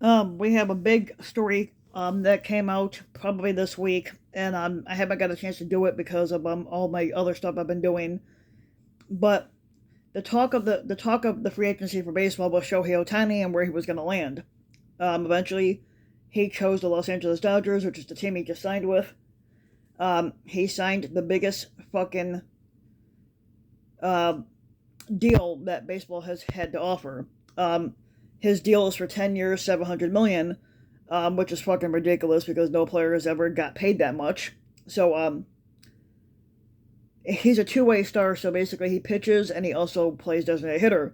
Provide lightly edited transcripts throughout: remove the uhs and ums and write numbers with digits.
We have a big story that came out probably this week, and I haven't got a chance to do it because of all my other stuff I've been doing. But the talk of the free agency for baseball was Shohei Ohtani and where he was going to land. Eventually, he chose the Los Angeles Dodgers, which is the team he just signed with. He signed the biggest fucking uh, deal that baseball has had to offer. Um, his deal is for 10 years, 700 million, which is fucking ridiculous because no player has ever got paid that much. So he's a two-way star. So basically, he pitches and he also plays designated hitter.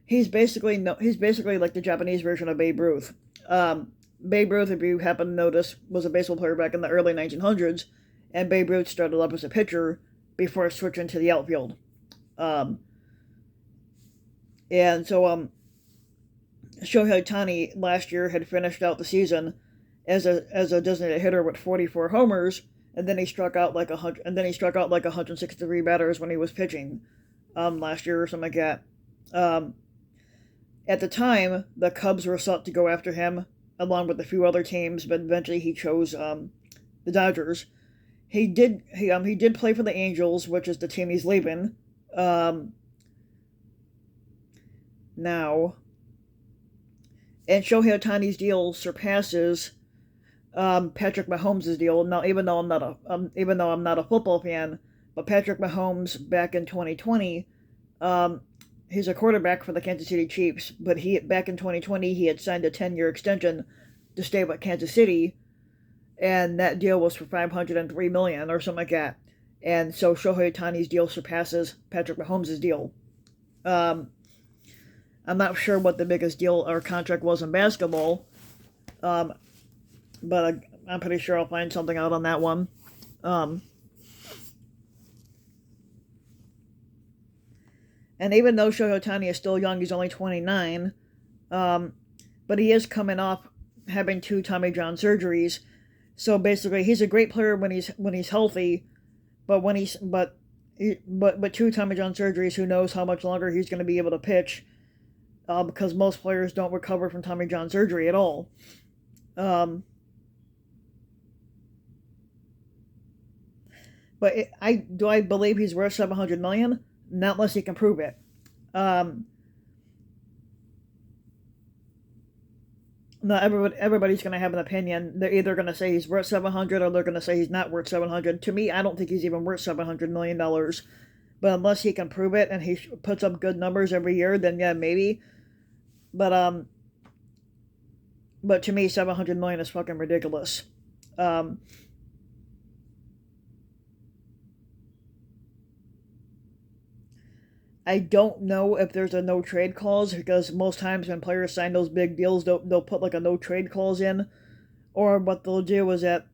He's basically like the Japanese version of Babe Ruth. Babe Ruth, if you happen to notice, was a baseball player back in the early 1900s, and Babe Ruth started up as a pitcher before switching to the outfield. Um, and so Shohei Ohtani last year had finished out the season as a designated hitter with 44 homers, and then he struck out like 100, and then he struck out like 163 batters when he was pitching last year or something like that. Um, at the time, the Cubs were sought to go after him along with a few other teams, but eventually he chose the Dodgers. He did play for the Angels, which is the team he's leaving. Um, Now, and Shohei Ohtani's deal surpasses Patrick Mahomes' deal. Now, even though I'm not a football fan, but Patrick Mahomes back in 2020, um, he's a quarterback for the Kansas City Chiefs. But he back in 2020 he had signed a 10-year extension to stay with Kansas City, and that deal was for 503 million or something like that. And so Shohei Ohtani's deal surpasses Patrick Mahomes' deal. Um, I'm not sure what the biggest deal or contract was in basketball, um, but I'm pretty sure I'll find something out on that one. Um, and even though Shohei Ohtani is still young, he's only 29, um, but he is coming off having two Tommy John surgeries. So basically, he's a great player when he's healthy, but when he's but two Tommy John surgeries, who knows how much longer he's going to be able to pitch? Because most players don't recover from Tommy John surgery at all. Um, but I believe he's worth 700 million? Not unless he can prove it. Um, Not everybody's going to have an opinion. They're either going to say he's worth 700 or they're going to say he's not worth 700. To me, I don't think he's even worth $700 million. But unless he can prove it and he puts up good numbers every year, then yeah, maybe. But but to me, 700 million is fucking ridiculous. Um, I don't know if there's a no trade clause because most times when players sign those big deals, they'll put like a no trade clause in, or what they'll do is that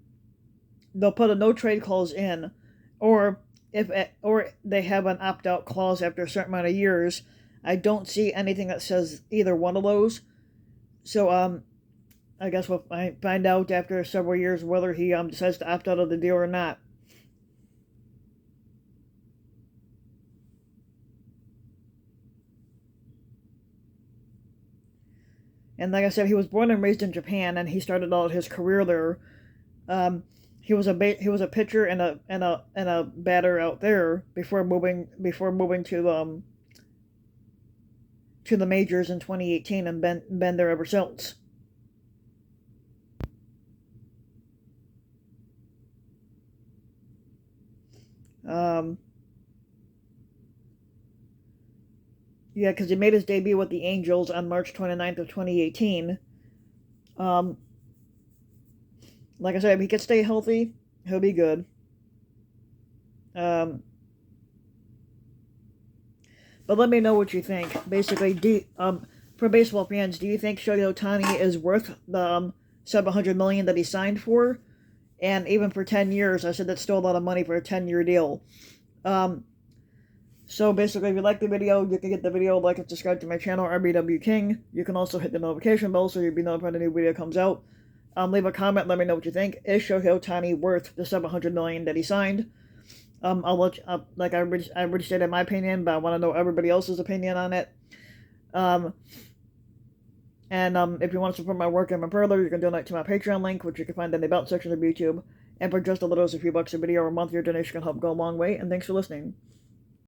they'll put a no trade clause in, or if or they have an opt out clause after a certain amount of years. I don't see anything that says either one of those. So I guess we'll find out after several years whether he decides to opt out of the deal or not. And like I said, he was born and raised in Japan, and he started out his career there. Um, he was a pitcher and a batter out there before moving to the majors in 2018 and been there ever since. Um, yeah, because he made his debut with the Angels on March 29th of 2018. Um, like I said, if he can stay healthy, he'll be good. Um, but let me know what you think. Basically, for baseball fans, do you think Shohei Ohtani is worth the 700 million that he signed for? And even for 10 years, I said that's still a lot of money for a 10-year deal. Um, so basically, if you like the video, you can get the video, like and subscribe to my channel, RBW King. You can also hit the notification bell so you'll be notified when a new video comes out. Leave a comment, let me know what you think. Is Shohei Ohtani worth the 700 million that he signed? I'll let you, like I already stated my opinion, but I want to know everybody else's opinion on it. Um, And if you want to support my work even further, you can donate to my Patreon link, which you can find in the About section of YouTube. And for just a little as a few bucks a video or a month, your donation can help go a long way. And thanks for listening.